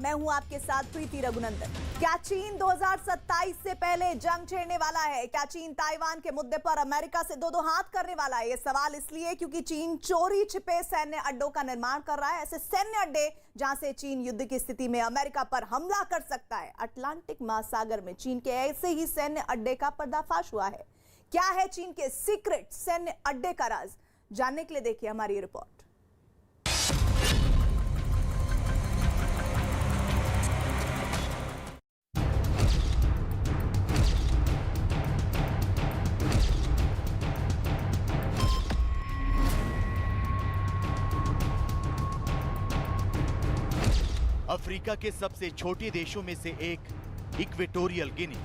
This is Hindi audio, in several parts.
मैं हूं आपके साथ प्रीति रघुनंदन। क्या चीन 2027 से पहले जंग छेड़ने वाला है? क्या चीन ताइवान के मुद्दे पर अमेरिका से दो हाथ करने वाला है? ये सवाल इसलिए क्योंकि चीन चोरी छिपे सैन्य अड्डों का निर्माण कर रहा है, ऐसे सैन्य अड्डे जहां से चीन युद्ध की स्थिति में अमेरिका पर हमला कर सकता है। अटलांटिक महासागर में चीन के ऐसे ही सैन्य अड्डे का पर्दाफाश हुआ है। क्या है चीन के सीक्रेट सैन्य अड्डे का राज? जानने के लिए देखिए हमारी ये रिपोर्ट। अफ्रीका के सबसे छोटे देशों में से एक इक्वेटोरियल गिनी।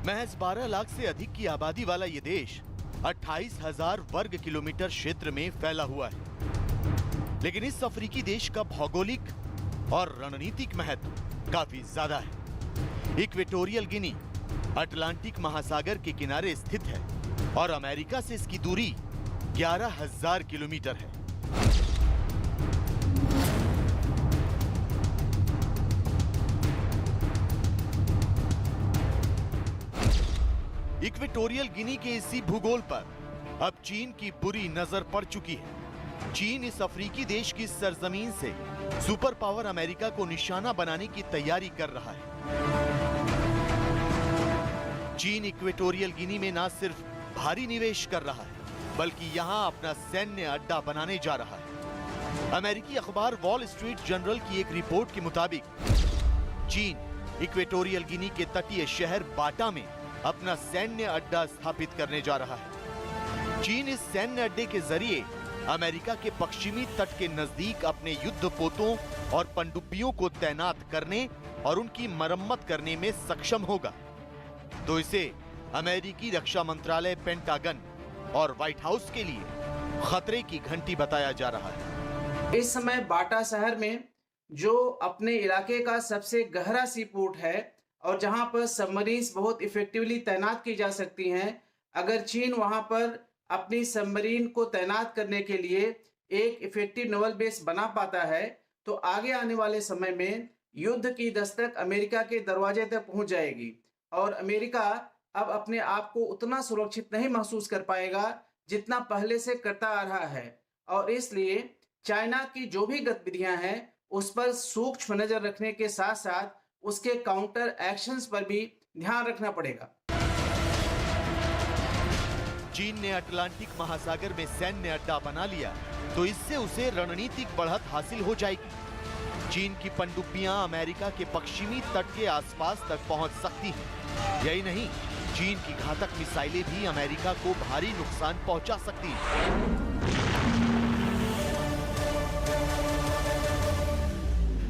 महज 12 लाख से अधिक की आबादी वाला ये देश 28,000 वर्ग किलोमीटर क्षेत्र में फैला हुआ है। लेकिन इस अफ्रीकी देश का भौगोलिक और रणनीतिक महत्व काफी ज्यादा है। इक्वेटोरियल गिनी अटलांटिक महासागर के किनारे स्थित है और अमेरिका से इसकी दूरी 11,000 किलोमीटर है। इक्वेटोरियल गिनी के इसी भूगोल पर अब चीन की बुरी नजर पड़ चुकी है। चीन इस अफ्रीकी देश की सरजमीन से सुपर पावर अमेरिका को निशाना बनाने की तैयारी कर रहा है। चीन इक्वेटोरियल गिनी में न सिर्फ भारी निवेश कर रहा है, बल्कि यहां अपना सैन्य अड्डा बनाने जा रहा है। अमेरिकी अखबार वॉल स्ट्रीट जर्नल की एक रिपोर्ट के मुताबिक चीन इक्वेटोरियल गिनी के तटीय शहर बाटा में अपना सैन्य अड्डा स्थापित करने जा रहा है। चीन इस सैन्य अड्डे के जरिए अमेरिका के पश्चिमी तट के नजदीक अपने युद्धपोतों और पनडुब्बियों को तैनात करने और उनकी मरम्मत करने में सक्षम होगा। तो इसे अमेरिकी रक्षा मंत्रालय, पेंटागन और व्हाइट हाउस के लिए खतरे की घंटी बताया जा रहा है। इस समय बाटा शहर में, जो अपने इलाके का सबसे गहरा सी पोर्ट है और जहां पर सबमरीन्स बहुत इफेक्टिवली तैनात की जा सकती हैं, अगर चीन वहां पर अपनी सबमरीन को तैनात करने के लिए एक इफेक्टिव नेवल बेस बना पाता है, तो आगे आने वाले समय में युद्ध की दस्तक अमेरिका के दरवाजे तक पहुंच जाएगी और अमेरिका अब अपने आप को उतना सुरक्षित नहीं महसूस कर पाएगा जितना पहले से करता आ रहा है। और इसलिए चाइना की जो भी गतिविधियां हैं उस पर सूक्ष्म नजर रखने के साथ साथ उसके काउंटर एक्शंस पर भी ध्यान रखना पड़ेगा। चीन ने अटलांटिक महासागर में सैन्य अड्डा बना लिया तो इससे उसे रणनीतिक बढ़त हासिल हो जाएगी। चीन की पनडुब्बियां अमेरिका के पश्चिमी तट के आसपास तक पहुंच सकती हैं। यही नहीं, चीन की घातक मिसाइलें भी अमेरिका को भारी नुकसान पहुंचा सकती हैं।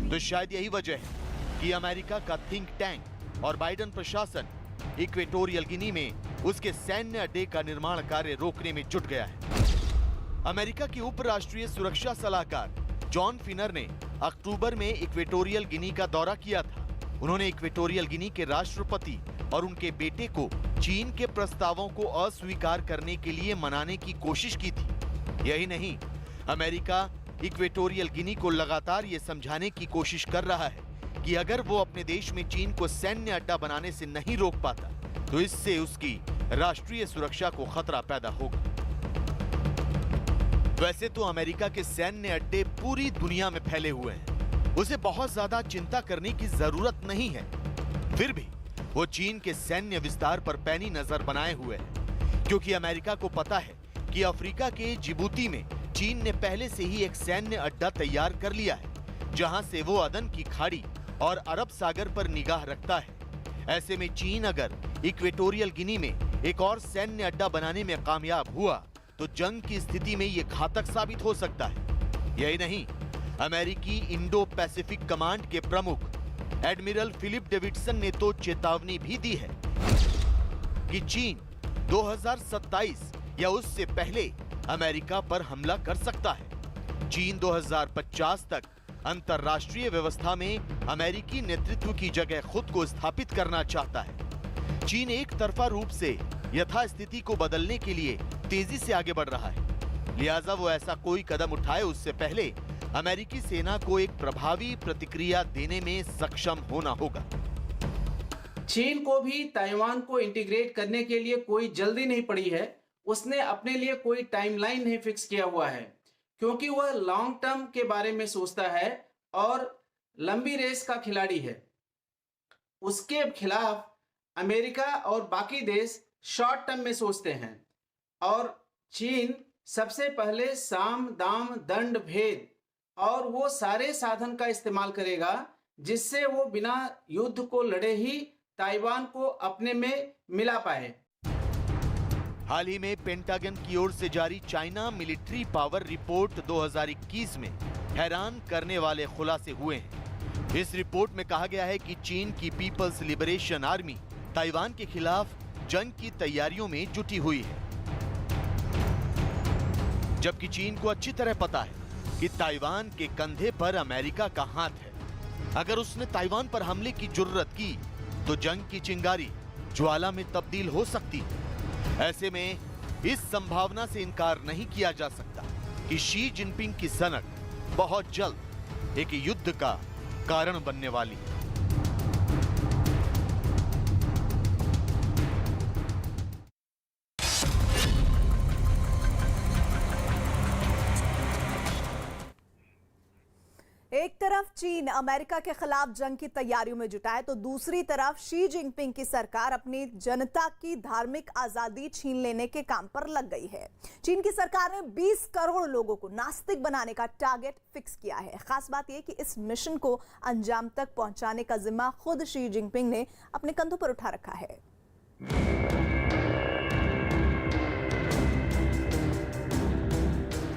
तो शायद यही वजह है कि अमेरिका का थिंक टैंक और बाइडेन प्रशासन इक्वेटोरियल गिनी में उसके सैन्य अड्डे का निर्माण कार्य रोकने में जुट गया है। अमेरिका के उप राष्ट्रीय सुरक्षा सलाहकार जॉन फिनर ने अक्टूबर में इक्वेटोरियल गिनी का दौरा किया था। उन्होंने इक्वेटोरियल गिनी के राष्ट्रपति और उनके बेटे को चीन के प्रस्तावों को अस्वीकार करने के लिए मनाने की कोशिश की थी। यही नहीं, अमेरिका इक्वेटोरियल गिनी को लगातार ये समझाने की कोशिश कर रहा है कि अगर वो अपने देश में चीन को सैन्य अड्डा बनाने से नहीं रोक पाता तो इससे उसकी राष्ट्रीय सुरक्षा को खतरा पैदा होगा। वैसे तो अमेरिका के सैन्य अड्डे पूरी दुनिया में फैले हुए हैं, उसे बहुत ज्यादा चिंता करने की जरूरत नहीं है। फिर भी वो चीन के सैन्य विस्तार पर पैनी नजर बनाए हुए है, क्योंकि अमेरिका को पता है कि अफ्रीका के जिबूती में चीन ने पहले से ही एक सैन्य अड्डा तैयार कर लिया है, जहां से वो अदन की खाड़ी और अरब सागर पर निगाह रखता है। ऐसे में चीन अगर इक्वेटोरियल गिनी में एक और सैन्य अड्डा बनाने में कामयाब हुआ तो जंग की स्थिति में यह घातक साबित हो सकता है। यही नहीं, अमेरिकी इंडो पैसिफिक कमांड के प्रमुख एडमिरल फिलिप डेविडसन ने तो चेतावनी भी दी है कि चीन 2027 या उससे पहले अमेरिका पर हमला कर सकता है। चीन 2050 तक अंतर्राष्ट्रीय व्यवस्था में अमेरिकी नेतृत्व की जगह खुद को स्थापित करना चाहता है। चीन एक तरफा रूप से यथास्थिति को बदलने के लिए तेजी से आगे बढ़ रहा है, लिहाजा वो ऐसा कोई कदम उठाए उससे पहले अमेरिकी सेना को एक प्रभावी प्रतिक्रिया देने में सक्षम होना होगा। चीन को भी ताइवान को इंटीग्रेट करने के लिए कोई जल्दी नहीं पड़ी है। उसने अपने लिए कोई टाइमलाइन नहीं फिक्स किया हुआ है, क्योंकि वह लॉन्ग टर्म के बारे में सोचता है और लंबी रेस का खिलाड़ी है। उसके खिलाफ अमेरिका और बाकी देश शॉर्ट टर्म में सोचते हैं और चीन सबसे पहले साम दाम दंड भेद और वो सारे साधन का इस्तेमाल करेगा जिससे वो बिना युद्ध को लड़े ही ताइवान को अपने में मिला पाए। हाल ही में पेंटागन की ओर से जारी चाइना मिलिट्री पावर रिपोर्ट 2021 में हैरान करने वाले खुलासे हुए हैं। इस रिपोर्ट में कहा गया है कि चीन की पीपल्स लिबरेशन आर्मी ताइवान के खिलाफ जंग की तैयारियों में जुटी हुई है, जबकि चीन को अच्छी तरह पता है कि ताइवान के कंधे पर अमेरिका का हाथ है। अगर उसने ताइवान पर हमले की जुर्रत की तो जंग की चिंगारी ज्वाला में तब्दील हो सकती है। ऐसे में इस संभावना से इनकार नहीं किया जा सकता कि शी जिनपिंग की सनक बहुत जल्द एक युद्ध का कारण बनने वाली है। एक तरफ चीन अमेरिका के खिलाफ जंग की तैयारियों में जुटा है, तो दूसरी तरफ शी जिनपिंग की सरकार अपनी जनता की धार्मिक आजादी छीन लेने के काम पर लग गई है। चीन की सरकार ने 20 करोड़ लोगों को नास्तिक बनाने का टारगेट फिक्स किया है। खास बात यह कि इस मिशन को अंजाम तक पहुंचाने का जिम्मा खुद शी जिनपिंग ने अपने कंधों पर उठा रखा है।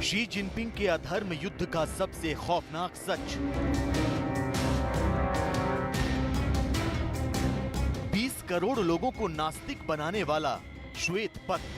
शी जिनपिंग के अधर्म युद्ध का सबसे खौफनाक सच 20 करोड़ लोगों को नास्तिक बनाने वाला श्वेत पत्र।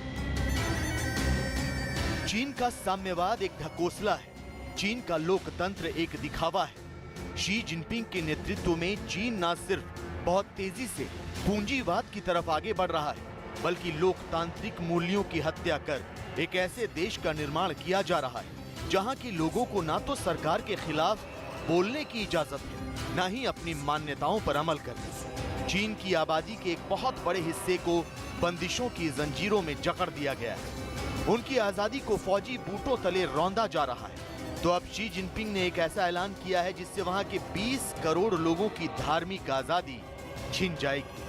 चीन का साम्यवाद एक ढकोसला है, चीन का लोकतंत्र एक दिखावा है। शी जिनपिंग के नेतृत्व में चीन न सिर्फ बहुत तेजी से पूंजीवाद की तरफ आगे बढ़ रहा है, बल्कि लोकतांत्रिक मूल्यों की हत्या कर एक ऐसे देश का निर्माण किया जा रहा है जहां के लोगों को ना तो सरकार के खिलाफ बोलने की इजाजत है, ना ही अपनी मान्यताओं पर अमल करने। चीन की आबादी के एक बहुत बड़े हिस्से को बंदिशों की जंजीरों में जकड़ दिया गया है। उनकी आजादी को फौजी बूटों तले रौंदा जा रहा है। तो अब शी जिनपिंग ने एक ऐसा ऐलान किया है जिससे वहां के 20 करोड़ लोगों की धार्मिक आजादी छिन जाएगी।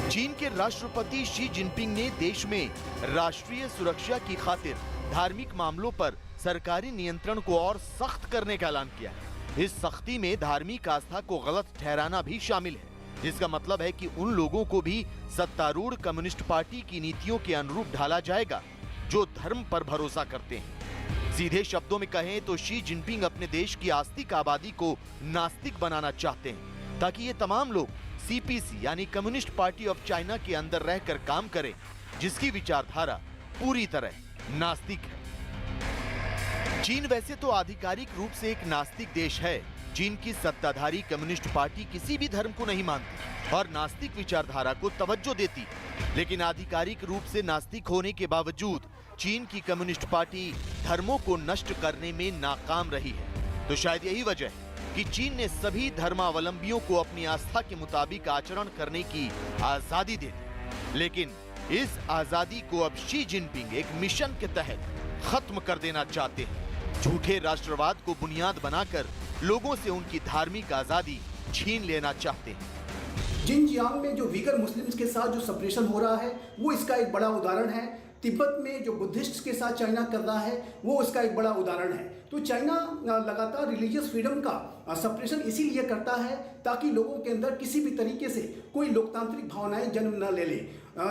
चीन के राष्ट्रपति शी जिनपिंग ने देश में राष्ट्रीय सुरक्षा की खातिर धार्मिक मामलों पर सरकारी नियंत्रण को और सख्त करने का ऐलान किया है। इस सख्ती में धार्मिक आस्था को गलत ठहराना भी शामिल है, जिसका मतलब है कि उन लोगों को भी सत्तारूढ़ कम्युनिस्ट पार्टी की नीतियों के अनुरूप ढाला जाएगा जो धर्म पर भरोसा करते हैं। सीधे शब्दों में कहें तो शी जिनपिंग अपने देश की आस्तिक आबादी को नास्तिक बनाना चाहते हैं, ताकि ये तमाम लोग सीपीसी यानी कम्युनिस्ट पार्टी ऑफ चाइना के अंदर रहकर काम करें, जिसकी विचारधारा पूरी तरह नास्तिक है। चीन वैसे तो आधिकारिक रूप से एक नास्तिक देश है। चीन की सत्ताधारी कम्युनिस्ट पार्टी किसी भी धर्म को नहीं मानती और नास्तिक विचारधारा को तवज्जो देती, लेकिन आधिकारिक रूप से नास्तिक होने के बावजूद चीन की कम्युनिस्ट पार्टी धर्मों को नष्ट करने में नाकाम रही है। तो शायद यही वजह है कि चीन ने सभी धर्मावलंबियों को अपनी आस्था के मुताबिक आचरण करने की आजादी दे दी, लेकिन इस आजादी को अब शी जिनपिंग एक मिशन के तहत खत्म कर देना चाहते हैं। झूठे राष्ट्रवाद को बुनियाद बनाकर लोगों से उनकी धार्मिक आजादी छीन लेना चाहते हैं। जिनजियांग में जो वीगर मुस्लिम्स के साथ जो सप्रेशन हो रहा है वो इसका एक बड़ा उदाहरण है। तिब्बत में जो बुद्धिस्ट के साथ चाइना कर रहा है वो उसका एक बड़ा उदाहरण है। तो चाइना लगातार रिलीजियस फ्रीडम का सप्रेशन इसीलिए करता है ताकि लोगों के अंदर किसी भी तरीके से कोई लोकतांत्रिक भावनाएं जन्म न ले ले,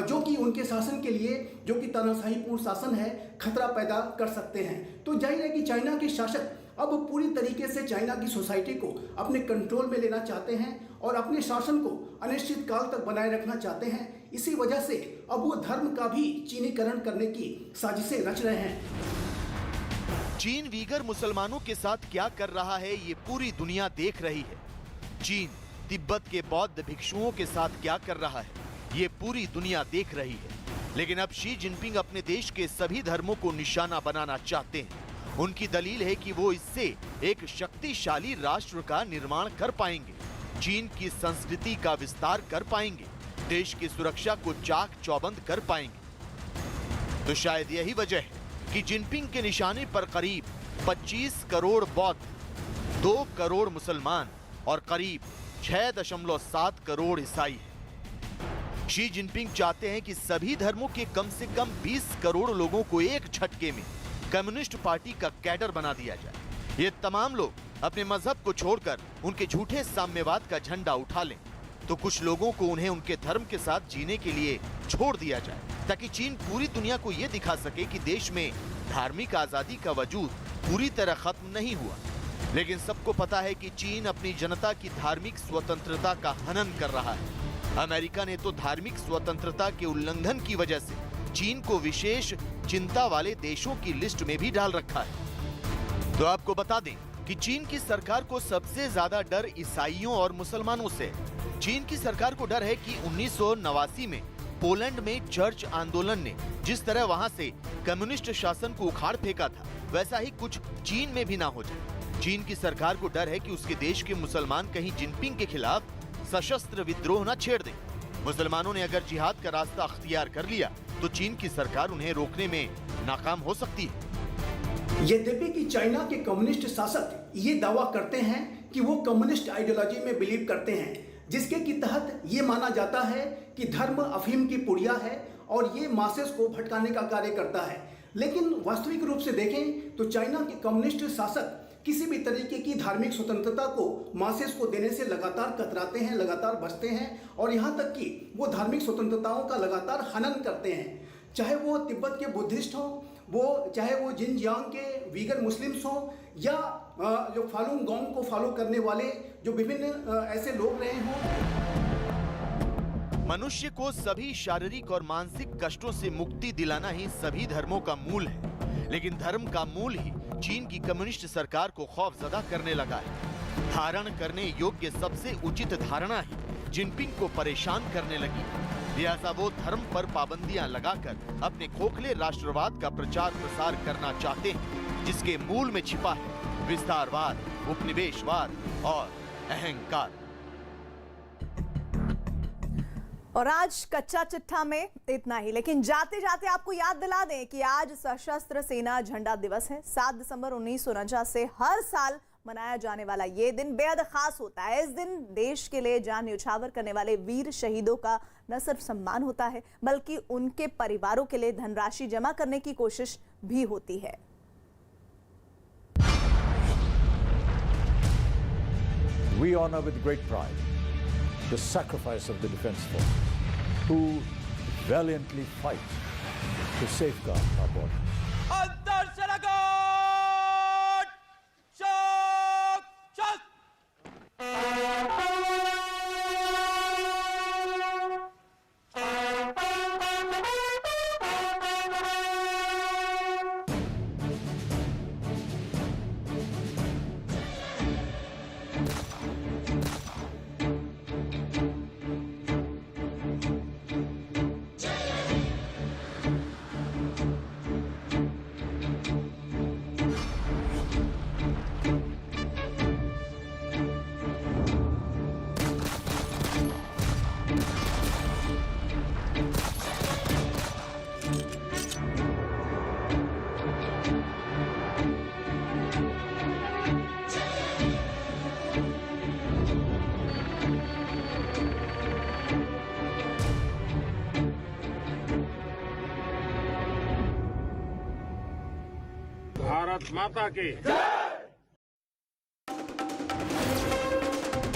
जो कि उनके शासन के लिए, जो कि तानाशाहीपूर्ण शासन है, खतरा पैदा कर सकते हैं। तो जाहिर है कि चाइना के शासक अब पूरी तरीके से चाइना की सोसाइटी को अपने कंट्रोल में लेना चाहते हैं और अपने शासन को अनिश्चित काल तक बनाए रखना चाहते हैं। इसी वजह से अब वो धर्म का भी चीनीकरण करने की साजिशें रच रहे हैं। चीन वीगर मुसलमानों के साथ क्या कर रहा है ये पूरी दुनिया देख रही है। चीन तिब्बत के बौद्ध भिक्षुओं के साथ क्या कर रहा है ये पूरी दुनिया देख रही है। लेकिन अब शी जिनपिंग अपने देश के सभी धर्मों को निशाना बनाना चाहते हैं उनकी दलील है कि वो इससे एक शक्तिशाली राष्ट्र का निर्माण कर पाएंगे, चीन की संस्कृति का विस्तार कर पाएंगे, देश की सुरक्षा को चाक चौबंद कर पाएंगे। तो शायद यही वजह है कि जिनपिंग के निशाने पर करीब 25 करोड़ बौद्ध, 2 करोड़ मुसलमान और करीब 6.7 करोड़ ईसाई हैं। शी जिनपिंग चाहते हैं कि सभी धर्मों के कम से कम 20 करोड़ लोगों को एक झटके में कम्युनिस्ट पार्टी का कैडर बना दिया जाए। ये तमाम लोग अपने मजहब को छोड़कर उनके झूठे साम्यवाद का झंडा उठा लें, तो कुछ लोगों को उन्हें उनके धर्म के साथ जीने के लिए छोड़ दिया जाए, ताकि चीन पूरी दुनिया को यह दिखा सके कि देश में धार्मिक आजादी का वजूद पूरी तरह खत्म नहीं हुआ। लेकिन सबको पता है कि चीन अपनी जनता की धार्मिक स्वतंत्रता का हनन कर रहा है। अमेरिका ने तो धार्मिक स्वतंत्रता के उल्लंघन की वजह से चीन को विशेष चिंता वाले देशों की लिस्ट में भी डाल रखा है। तो आपको बता दें कि चीन की सरकार को सबसे ज्यादा डर ईसाइयों और मुसलमानों से है। चीन की सरकार को डर है कि 1989 में पोलैंड में चर्च आंदोलन ने जिस तरह वहां से कम्युनिस्ट शासन को उखाड़ फेंका था, वैसा ही कुछ चीन में भी ना हो जाए। चीन की सरकार को डर है कि उसके देश के मुसलमान कहीं जिनपिंग के खिलाफ सशस्त्र विद्रोह न छेड़ दें। मुसलमानों ने अगर जिहाद का रास्ता अख्तियार कर लिया तो चीन की सरकार उन्हें रोकने में नाकाम हो सकती है। यद्यपि कि चाइना के कम्युनिस्ट शासक ये दावा करते हैं कि वो कम्युनिस्ट आइडियोलॉजी में बिलीव करते हैं, जिसके की तहत ये माना जाता है कि धर्म अफीम की पुड़िया है और ये मासेस को भटकाने का कार्य करता है। लेकिन वास्तविक रूप से देखें तो चाइना के कम्युनिस्ट शासक किसी भी तरीके की धार्मिक स्वतंत्रता को मासेस को देने से लगातार कतराते हैं, लगातार बचते हैं और यहाँ तक कि वो धार्मिक स्वतंत्रताओं का लगातार हनन करते हैं। चाहे वो तिब्बत के बुद्धिस्ट हों, चाहे वो जिनजियांग के वीगन मुस्लिम्स हों, या जो फालुन गॉन्ग को फॉलो करने वाले जो विभिन्न ऐसे लोग रहे हों। मनुष्य को सभी शारीरिक और मानसिक कष्टों से मुक्ति दिलाना ही सभी धर्मों का मूल है, लेकिन धर्म का मूल ही चीन की कम्युनिस्ट सरकार को खौफजदा करने लगा है। धारण करने योग्य सबसे उचित धारणा ही जिनपिंग को परेशान करने लगी। लिहाजा वो धर्म पर पाबंदियां लगाकर अपने खोखले राष्ट्रवाद का प्रचार प्रसार करना चाहते हैं, जिसके मूल में छिपा है विस्तारवाद, उपनिवेशवाद और अहंकार। और आज कच्चा चिट्ठा में इतना ही, लेकिन जाते जाते आपको याद दिला दें कि आज सशस्त्र सेना झंडा दिवस है। 7 दिसंबर 1949 से हर साल मनाया जाने वाला ये दिन बेहद खास होता है। इस दिन देश के लिए जान न्यौछावर करने वाले वीर शहीदों का न सिर्फ सम्मान होता है, बल्कि उनके परिवारों के लिए धनराशि जमा करने की कोशिश भी होती है। We honor with great pride the sacrifice of the defense force, who valiantly fight to safeguard our border. Bharat माता की